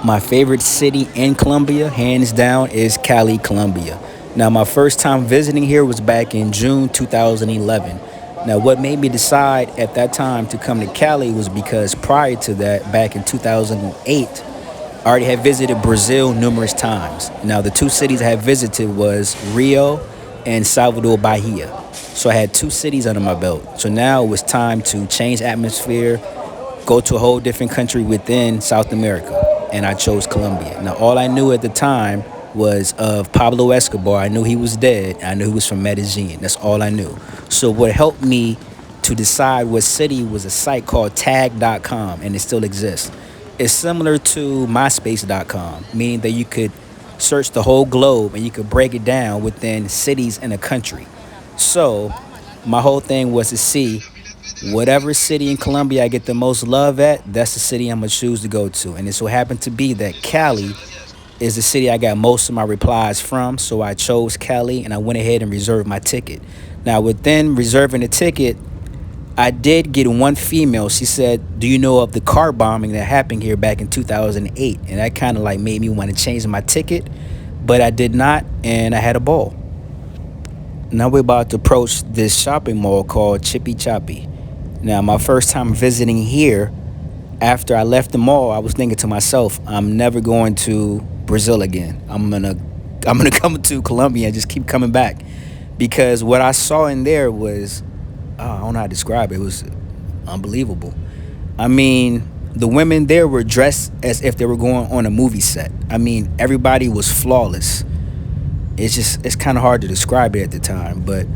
My favorite city in Colombia, hands down, is Cali, Colombia. Now, my first time visiting here was back in June 2011. Now, what made me decide at that time to come to Cali was because prior to that, back in 2008, I already had visited Brazil numerous times. Now, the two cities I had visited was Rio and Salvador Bahia. So I had two cities under my belt. So now it was time to change atmosphere, go to a whole different country within South America. And I chose Colombia. Now, all I knew at the time was of Pablo Escobar. I knew he was dead. I knew he was from Medellin. That's all I knew. So what helped me to decide what city was a site called tag.com, and it still exists. It's similar to myspace.com, meaning that you could search the whole globe and you could break it down within cities in a country. So my whole thing was to see whatever city in Colombia I get the most love at, that's the city I'm gonna choose to go to. And it so happened to be that Cali is the city I got most of my replies from. So I chose Cali and I went ahead and reserved my ticket. Now, within reserving the ticket, I did get one female. She said, "Do you know of the car bombing that happened here back in 2008?" And that kind of like made me want to change my ticket, but I did not, and I had a ball. Now we're about to approach this shopping mall called Chippy Choppy. Now, my first time visiting here, after I left the mall, I was thinking to myself, I'm never going to Brazil again. I'm gonna come to Colombia and just keep coming back. Because what I saw in there was, I don't know how to describe it. It was unbelievable. I mean, the women there were dressed as if they were going on a movie set. I mean, everybody was flawless. It's kind of hard to describe it at the time, but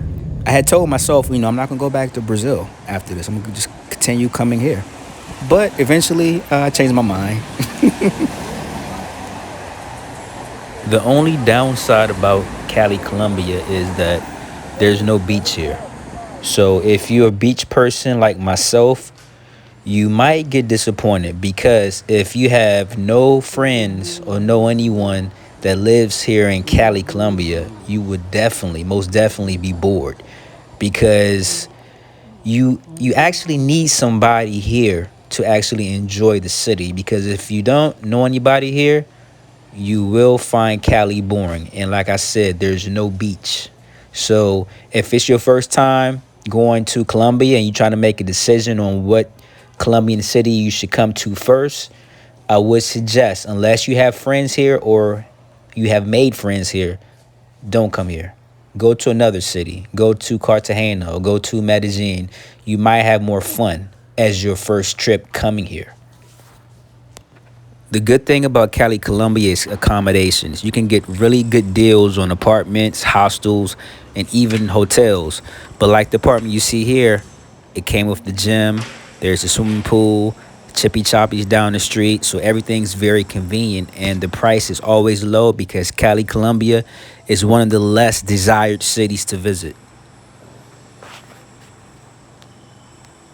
I had told myself, I'm not gonna go back to Brazil after this. I'm gonna just continue coming here. But eventually, I changed my mind. The only downside about Cali, Colombia is that there's no beach here. So if you're a beach person like myself, you might get disappointed because if you have no friends or know anyone that lives here in Cali, Colombia, you would most definitely be bored because you actually need somebody here to actually enjoy the city, because if you don't know anybody here, you will find Cali boring. And like I said, there's no beach. So if it's your first time going to Colombia and you're trying to make a decision on what Colombian city you should come to first, I would suggest, unless you have friends here or you have made friends here, don't come here. Go to another city. Go to Cartagena or go to Medellin. You might have more fun as your first trip coming here. The good thing about Cali, Colombia is accommodations. You can get really good deals on apartments, hostels, and even hotels. But like the apartment you see here, it came with the gym. There's a swimming pool, Chippy Choppy's down the street. So everything's very convenient and the price is always low because Cali, Colombia is one of the less desired cities to visit.